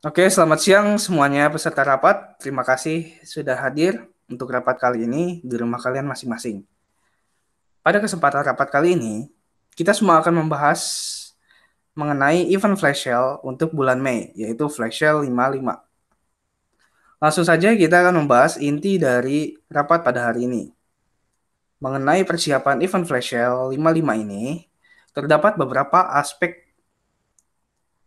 Oke, selamat siang semuanya peserta rapat. Terima kasih sudah hadir untuk rapat kali ini di rumah kalian masing-masing. Pada kesempatan rapat kali ini, kita semua akan membahas mengenai event flash sale untuk bulan Mei, yaitu flash sale 55. Langsung saja kita akan membahas inti dari rapat pada hari ini. Mengenai persiapan event flash sale 55 ini, terdapat beberapa aspek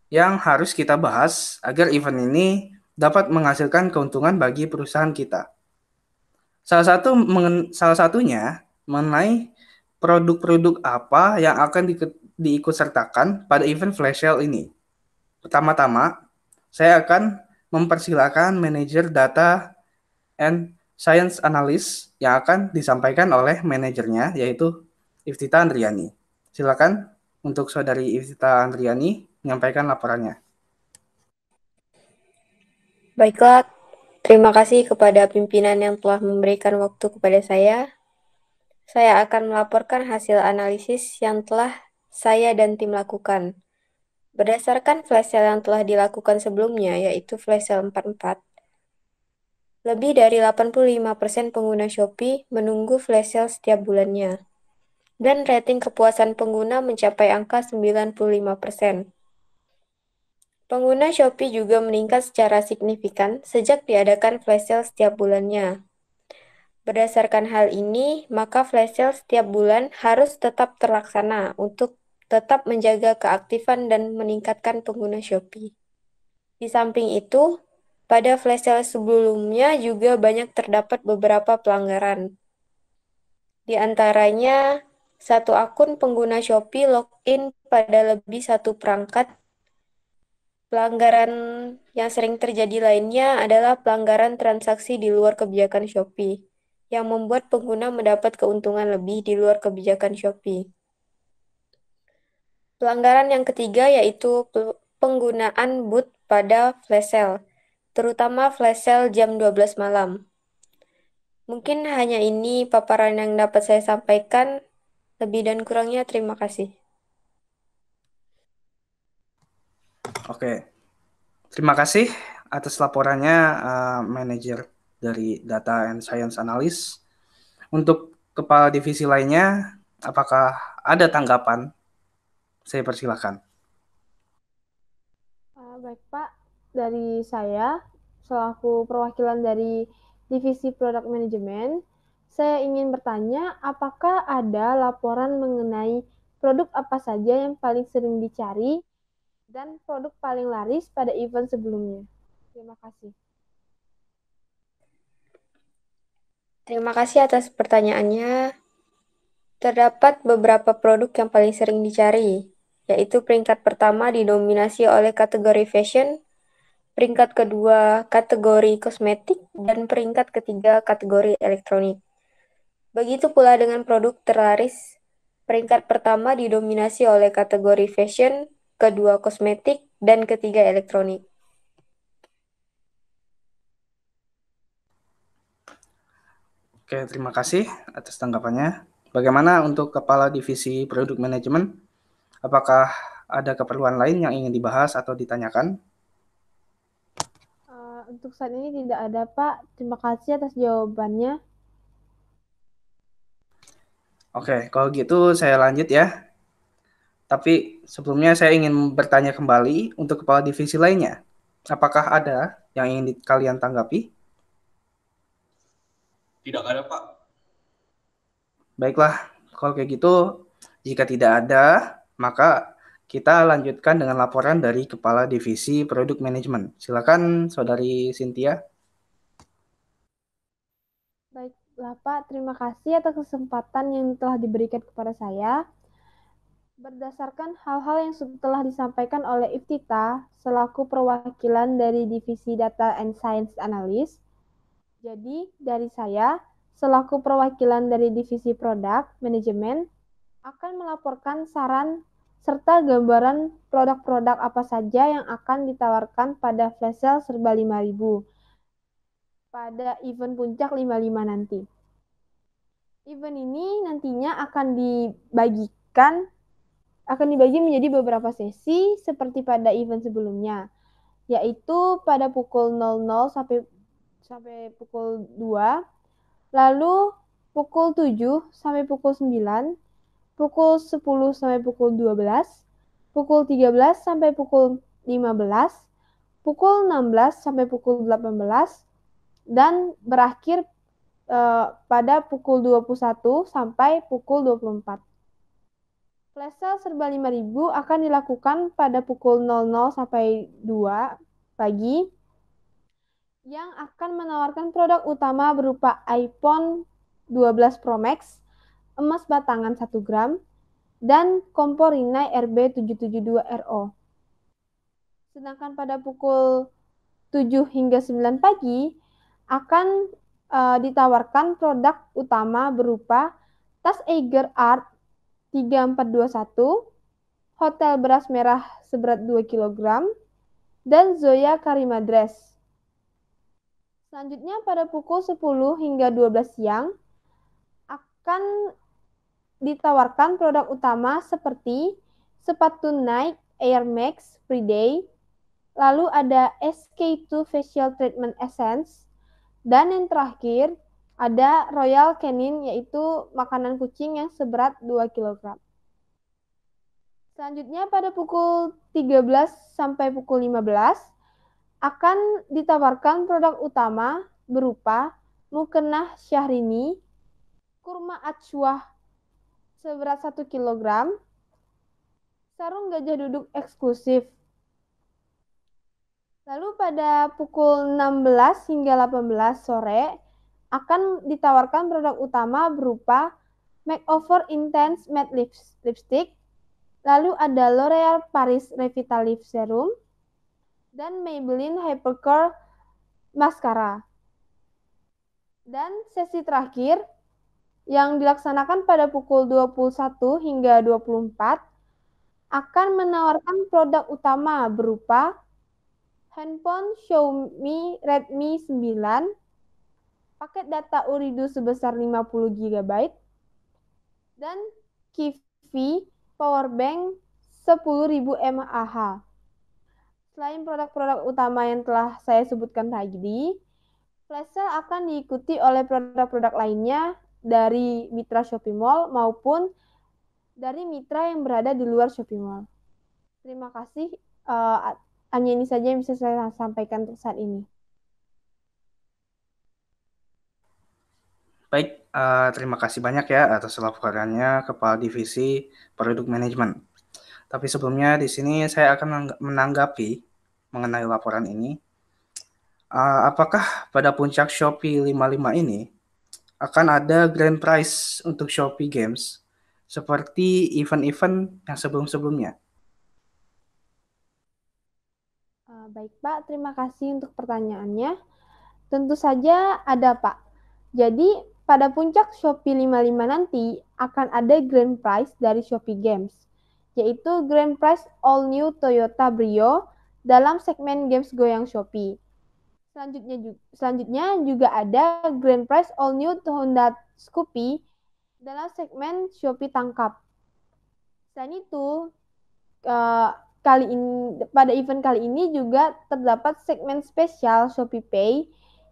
yang harus kita bahas agar event ini dapat menghasilkan keuntungan bagi perusahaan kita. Salah satunya mengenai produk-produk apa yang akan diikutsertakan pada event flash sale ini. Pertama-tama, saya akan mempersilahkan manajer data and science analyst yang akan disampaikan oleh manajernya, yaitu Iftita Andriani. Silakan untuk saudari Iftita Andriani menyampaikan laporannya. Baiklah, terima kasih kepada pimpinan yang telah memberikan waktu kepada saya. Saya akan melaporkan hasil analisis yang telah saya dan tim lakukan. Berdasarkan flash sale yang telah dilakukan sebelumnya, yaitu flash sale 44, lebih dari 85% pengguna Shopee menunggu flash sale setiap bulannya. Dan rating kepuasan pengguna mencapai angka 95%. Pengguna Shopee juga meningkat secara signifikan sejak diadakan flash sale setiap bulannya. Berdasarkan hal ini, maka flash sale setiap bulan harus tetap terlaksana untuk tetap menjaga keaktifan dan meningkatkan pengguna Shopee. Di samping itu, pada flash sale sebelumnya juga banyak terdapat beberapa pelanggaran. Di antaranya, satu akun pengguna Shopee login pada lebih satu perangkat. Pelanggaran yang sering terjadi lainnya adalah pelanggaran transaksi di luar kebijakan Shopee, yang membuat pengguna mendapat keuntungan lebih di luar kebijakan Shopee. Pelanggaran yang ketiga yaitu penggunaan bot pada flash sale, terutama flash sale jam 12 malam. Mungkin hanya ini paparan yang dapat saya sampaikan. Lebih dan kurangnya terima kasih. Oke, terima kasih atas laporannya manajer dari Data and Science Analyst. Untuk kepala divisi lainnya, apakah ada tanggapan? Saya persilahkan. Baik Pak, dari saya selaku perwakilan dari Divisi Product Management, saya ingin bertanya apakah ada laporan mengenai produk apa saja yang paling sering dicari dan produk paling laris pada event sebelumnya. Terima kasih. Terima kasih atas pertanyaannya. Terdapat beberapa produk yang paling sering dicari, yaitu peringkat pertama didominasi oleh kategori fashion, peringkat kedua kategori kosmetik, dan peringkat ketiga kategori elektronik. Begitu pula dengan produk terlaris, peringkat pertama didominasi oleh kategori fashion, kedua kosmetik, dan ketiga elektronik. Oke, terima kasih atas tanggapannya. Bagaimana untuk kepala divisi produk manajemen? Apakah ada keperluan lain yang ingin dibahas atau ditanyakan? Untuk saat ini tidak ada Pak. Terima kasih atas jawabannya. Oke, kalau gitu saya lanjut ya. Tapi sebelumnya saya ingin bertanya kembali untuk kepala divisi lainnya. Apakah ada yang ingin kalian tanggapi? Tidak ada, Pak. Baiklah, kalau kayak gitu, jika tidak ada, maka kita lanjutkan dengan laporan dari Kepala Divisi Produk Manajemen. Silakan, Saudari Cynthia. Baiklah Pak, terima kasih atas kesempatan yang telah diberikan kepada saya. Berdasarkan hal-hal yang telah disampaikan oleh Iftita selaku perwakilan dari Divisi Data and Science Analyst, jadi dari saya selaku perwakilan dari Divisi Produk Manajemen akan melaporkan saran serta gambaran produk-produk apa saja yang akan ditawarkan pada flash sale serba 5.000 pada event puncak 55 nanti. Event ini nantinya akan dibagi menjadi beberapa sesi seperti pada event sebelumnya. yaitu pada pukul 00 sampai pukul 2, lalu pukul 7 sampai pukul 9, pukul 10 sampai pukul 12, pukul 13 sampai pukul 15, pukul 16 sampai pukul 18, dan berakhir pada pukul 21 sampai pukul 24. Flash sale serba 5.000 akan dilakukan pada pukul 00 sampai 2 pagi yang akan menawarkan produk utama berupa iPhone 12 Pro Max, emas batangan 1 gram, dan kompor Rinnai RB772RO. Sedangkan pada pukul 7 hingga 9 pagi akan ditawarkan produk utama berupa tas Eiger Art 3421, hotel beras merah seberat 2 kg, dan Zoya Karima Dress. Selanjutnya pada pukul 10 hingga 12 siang akan ditawarkan produk utama seperti sepatu Nike Air Max Free Day, lalu ada SK2 Facial Treatment Essence, dan yang terakhir ada Royal Canin, yaitu makanan kucing yang seberat 2 kg. Selanjutnya pada pukul 13 sampai pukul 15 akan ditawarkan produk utama berupa Mukena Syahrini, kurma acuah seberat 1 kg, sarung gajah duduk eksklusif. Lalu pada pukul 16 hingga 18 sore akan ditawarkan produk utama berupa Makeover Intense Matte Lipstick, lalu ada L'Oreal Paris Revitalift Serum, dan Maybelline Hypercurl Mascara. Dan sesi terakhir yang dilaksanakan pada pukul 21 hingga 24 akan menawarkan produk utama berupa handphone Xiaomi Redmi 9, paket data Uridu sebesar 50 GB, dan Kiwi Powerbank 10.000 mAh. Selain produk-produk utama yang telah saya sebutkan tadi, flash sale akan diikuti oleh produk-produk lainnya dari mitra Shopee Mall maupun dari mitra yang berada di luar Shopee Mall. Terima kasih. Hanya ini saja yang bisa saya sampaikan untuk saat ini. Baik, terima kasih banyak ya atas laporannya Kepala Divisi Produk Manajemen. Tapi sebelumnya di sini saya akan menanggapi mengenai laporan ini. Apakah pada puncak Shopee 55 ini akan ada grand prize untuk Shopee Games seperti event-event yang sebelum-sebelumnya? Baik Pak, terima kasih untuk pertanyaannya. Tentu saja ada Pak. Jadi pada puncak Shopee 55 nanti akan ada grand prize dari Shopee Games, yaitu grand prize all new Toyota Brio dalam segmen games goyang Shopee. Selanjutnya juga ada grand prize all new Honda Scoopy dalam segmen Shopee Tangkap. Selain itu, pada event kali ini juga terdapat segmen spesial Shopee Pay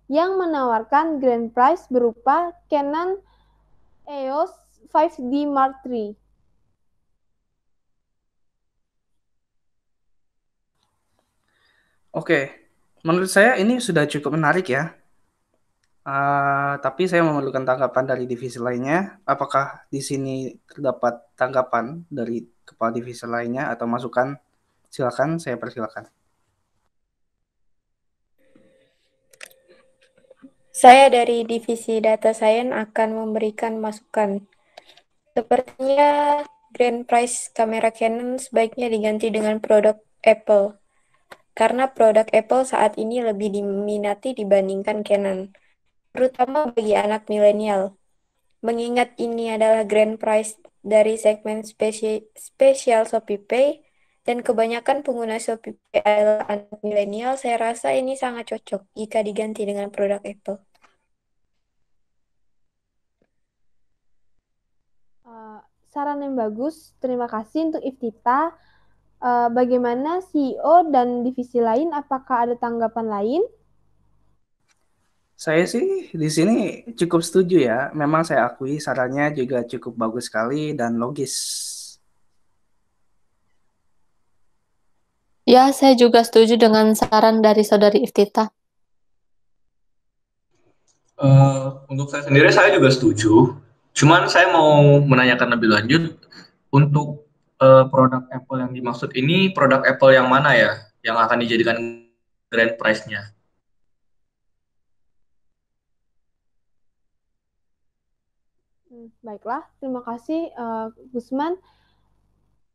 yang menawarkan grand prize berupa Canon EOS 5D Mark III. Oke, menurut saya ini sudah cukup menarik ya. Tapi saya memerlukan tanggapan dari divisi lainnya. Apakah di sini terdapat tanggapan dari kepala divisi lainnya atau masukan? Silakan, saya persilakan. Saya dari Divisi Data Science akan memberikan masukan. Sepertinya grand prize kamera Canon sebaiknya diganti dengan produk Apple. Karena produk Apple saat ini lebih diminati dibandingkan Canon, terutama bagi anak milenial. Mengingat ini adalah grand prize dari segmen spesial Shopee Pay, dan kebanyakan pengguna Shopee Pay adalah anak milenial, saya rasa ini sangat cocok jika diganti dengan produk Apple. Saran yang bagus, terima kasih untuk Iftita. Bagaimana CEO dan divisi lain? Apakah ada tanggapan lain? Saya sih di sini cukup setuju ya. Memang saya akui sarannya juga cukup bagus sekali dan logis. Ya, saya juga setuju dengan saran dari Saudari Iftita. Untuk saya sendiri saya juga setuju. Cuman saya mau menanyakan lebih lanjut untuk produk Apple yang dimaksud ini produk Apple yang mana ya yang akan dijadikan grand prize-nya? Baiklah, terima kasih Gusman.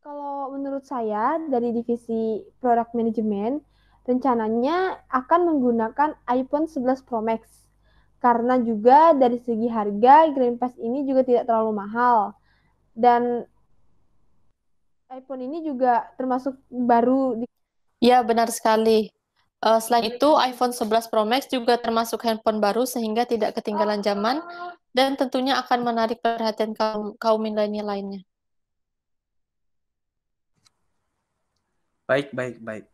Kalau menurut saya dari divisi product management, rencananya akan menggunakan iPhone 11 Pro Max. Karena juga dari segi harga, Grand Pass ini juga tidak terlalu mahal. Dan iPhone ini juga termasuk baru di Ya, benar sekali. Selain itu, iPhone 11 Pro Max juga termasuk handphone baru sehingga tidak ketinggalan zaman dan tentunya akan menarik perhatian kaum milenial lainnya. Baik, baik, baik.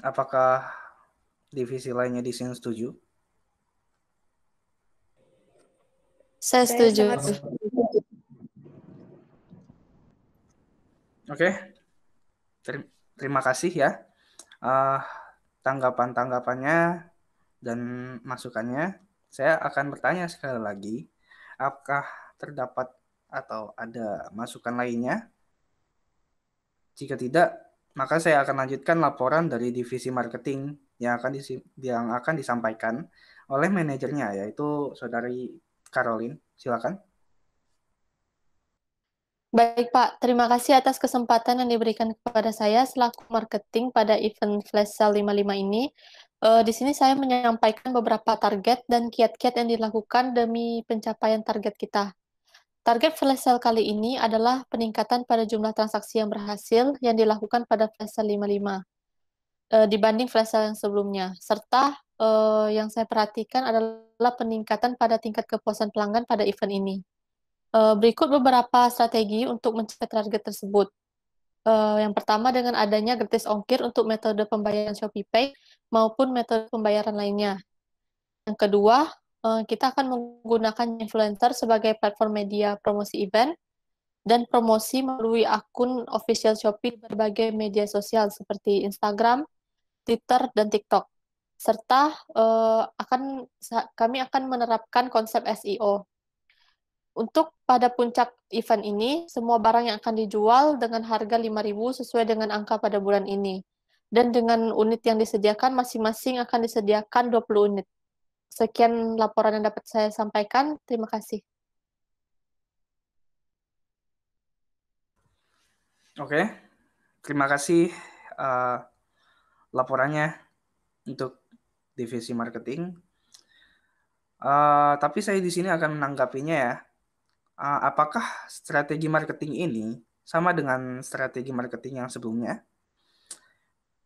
Apakah divisi lainnya di sini setuju? Saya setuju. Oke, terima kasih ya. Tanggapan-tanggapannya dan masukannya. Saya akan bertanya sekali lagi, apakah terdapat atau ada masukan lainnya? Jika tidak, maka saya akan lanjutkan laporan dari divisi marketing yang akan disampaikan oleh manajernya, yaitu Saudari Caroline. Silakan. Baik, Pak. Terima kasih atas kesempatan yang diberikan kepada saya selaku marketing pada event Flash Sale 55 ini. Di sini saya menyampaikan beberapa target dan kiat-kiat yang dilakukan demi pencapaian target kita. Target Flash Sale kali ini adalah peningkatan pada jumlah transaksi yang berhasil yang dilakukan pada Flash Sale 55 dibanding Flash Sale yang sebelumnya. Serta yang saya perhatikan adalah peningkatan pada tingkat kepuasan pelanggan pada event ini. Berikut beberapa strategi untuk mencapai target tersebut. Yang pertama dengan adanya gratis ongkir untuk metode pembayaran ShopeePay maupun metode pembayaran lainnya. Yang kedua, kita akan menggunakan influencer sebagai platform media promosi event dan promosi melalui akun official Shopee di berbagai media sosial seperti Instagram, Twitter, dan TikTok. Serta kami akan menerapkan konsep SEO. Untuk pada puncak event ini, semua barang yang akan dijual dengan harga 5.000 sesuai dengan angka pada bulan ini. Dan dengan unit yang disediakan, masing-masing akan disediakan 20 unit. Sekian laporan yang dapat saya sampaikan. Terima kasih. Oke, terima kasih laporannya untuk divisi marketing. Tapi saya di sini akan menanggapinya ya. Apakah strategi marketing ini sama dengan strategi marketing yang sebelumnya?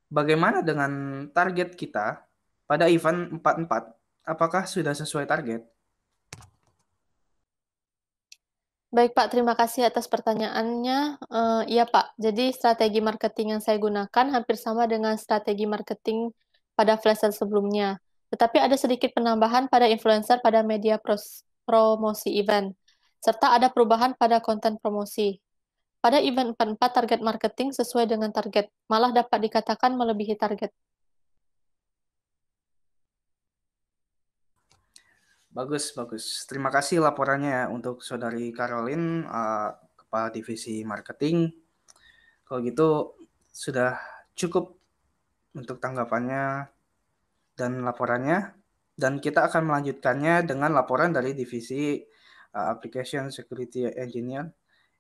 Bagaimana dengan target kita pada event 44? Apakah sudah sesuai target? Baik, Pak. Terima kasih atas pertanyaannya. Iya, Pak. Jadi strategi marketing yang saya gunakan hampir sama dengan strategi marketing pada flash sale sebelumnya. Tetapi ada sedikit penambahan pada influencer pada media promosi event, serta ada perubahan pada konten promosi. Pada event 44, target marketing sesuai dengan target, malah dapat dikatakan melebihi target. Bagus, bagus. Terima kasih laporannya untuk Saudari Caroline, Kepala Divisi Marketing. Kalau gitu, sudah cukup untuk tanggapannya dan laporannya. Dan kita akan melanjutkannya dengan laporan dari Divisi Application Security Engineer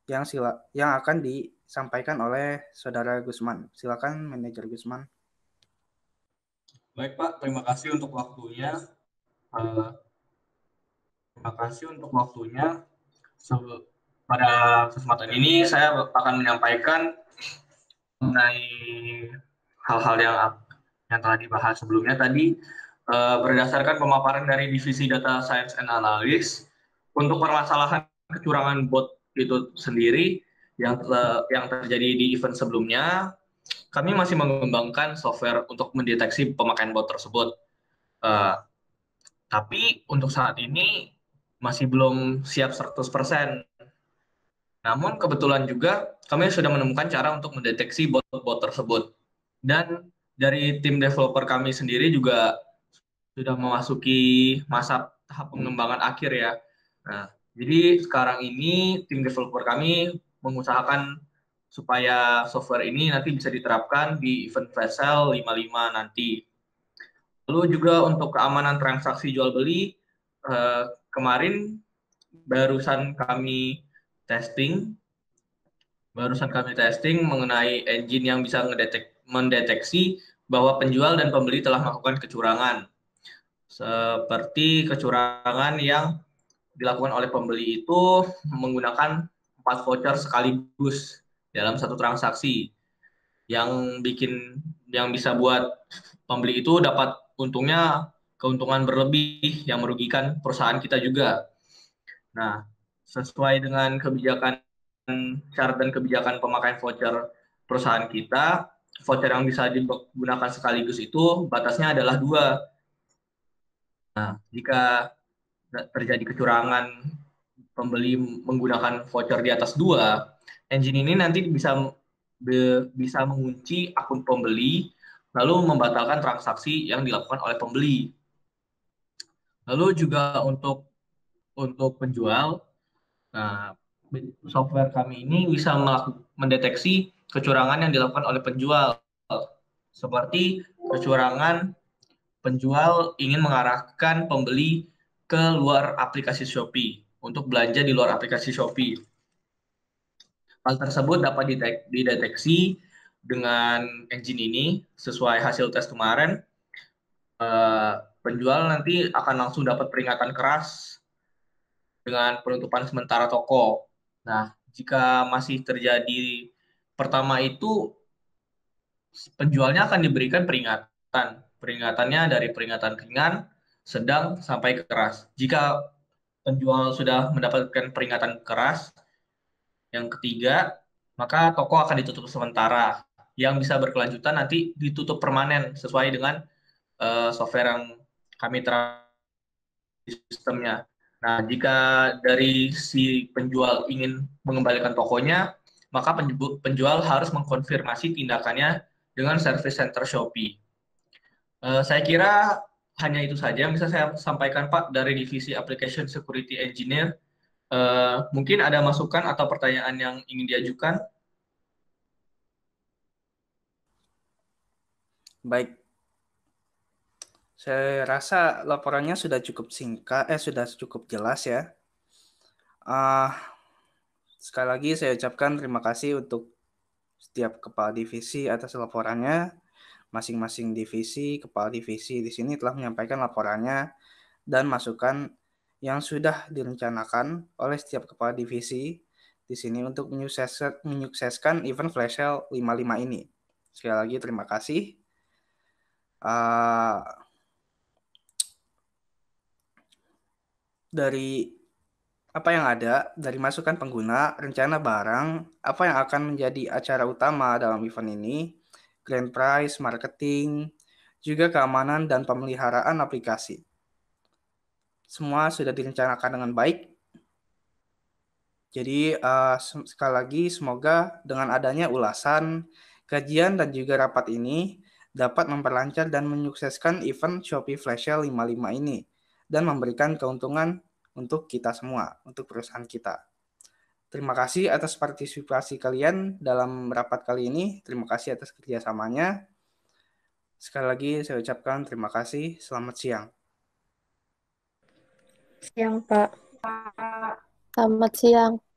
yang akan disampaikan oleh Saudara Gusman. Silakan, Manajer Gusman. Baik Pak, terima kasih untuk waktunya. Pada kesempatan ini saya akan menyampaikan mengenai hal-hal yang telah dibahas sebelumnya tadi. Berdasarkan pemaparan dari Divisi Data Science and Analysis, untuk permasalahan kecurangan bot itu sendiri, yang terjadi di event sebelumnya, kami masih mengembangkan software untuk mendeteksi pemakaian bot tersebut. Eh, tapi untuk saat ini masih belum siap 100%. Namun kebetulan juga kami sudah menemukan cara untuk mendeteksi bot-bot tersebut. Dan dari tim developer kami sendiri juga sudah memasuki masa tahap pengembangan akhir ya. Nah, jadi sekarang ini tim developer kami mengusahakan supaya software ini nanti bisa diterapkan di event flash sale 55 nanti. Lalu juga untuk keamanan transaksi jual beli, kemarin barusan kami testing mengenai engine yang bisa mendeteksi bahwa penjual dan pembeli telah melakukan kecurangan. Seperti kecurangan yang dilakukan oleh pembeli itu menggunakan 4 voucher sekaligus dalam satu transaksi yang bisa buat pembeli itu dapat keuntungan berlebih yang merugikan perusahaan kita juga. Nah, sesuai dengan syarat dan kebijakan pemakaian voucher perusahaan kita, voucher yang bisa digunakan sekaligus itu batasnya adalah 2. Nah, jika terjadi kecurangan pembeli menggunakan voucher di atas 2, engine ini nanti bisa mengunci akun pembeli lalu membatalkan transaksi yang dilakukan oleh pembeli. Lalu juga untuk penjual, nah, software kami ini bisa mendeteksi kecurangan yang dilakukan oleh penjual, seperti kecurangan penjual ingin mengarahkan pembeli ke luar aplikasi Shopee untuk belanja di luar aplikasi Shopee. Hal tersebut dapat dideteksi dengan engine ini sesuai hasil tes kemarin. Penjual nanti akan langsung dapat peringatan keras dengan penutupan sementara toko. Nah, jika masih terjadi pertama itu, penjualnya akan diberikan peringatan. Peringatannya dari peringatan ringan, sedang, sampai keras. Jika penjual sudah mendapatkan peringatan keras, yang ketiga, maka toko akan ditutup sementara. Yang bisa berkelanjutan nanti ditutup permanen sesuai dengan software yang kami terapkan di sistemnya. Nah, jika dari si penjual ingin mengembalikan tokonya, maka penjual harus mengkonfirmasi tindakannya dengan service center Shopee. Saya kira hanya itu saja yang bisa saya sampaikan, Pak, dari divisi Application Security Engineer. Mungkin ada masukan atau pertanyaan yang ingin diajukan? Baik, saya rasa laporannya sudah cukup singkat, sudah cukup jelas ya. Sekali lagi saya ucapkan terima kasih untuk setiap kepala divisi atas laporannya. Masing-masing divisi, kepala divisi di sini telah menyampaikan laporannya dan masukan yang sudah direncanakan oleh setiap kepala divisi di sini untuk menyukseskan event flash sale 55 ini. Sekali lagi terima kasih. Dari apa yang ada, dari masukan pengguna, rencana barang, apa yang akan menjadi acara utama dalam event ini, grand prize, marketing, juga keamanan dan pemeliharaan aplikasi. Semua sudah direncanakan dengan baik. Jadi sekali lagi semoga dengan adanya ulasan, kajian dan juga rapat ini dapat memperlancar dan menyukseskan event Shopee Flash Sale 55 ini dan memberikan keuntungan untuk kita semua, untuk perusahaan kita. Terima kasih atas partisipasi kalian dalam rapat kali ini. Terima kasih atas kerjasamanya. Sekali lagi saya ucapkan terima kasih. Selamat siang. Siang, Pak. Selamat siang.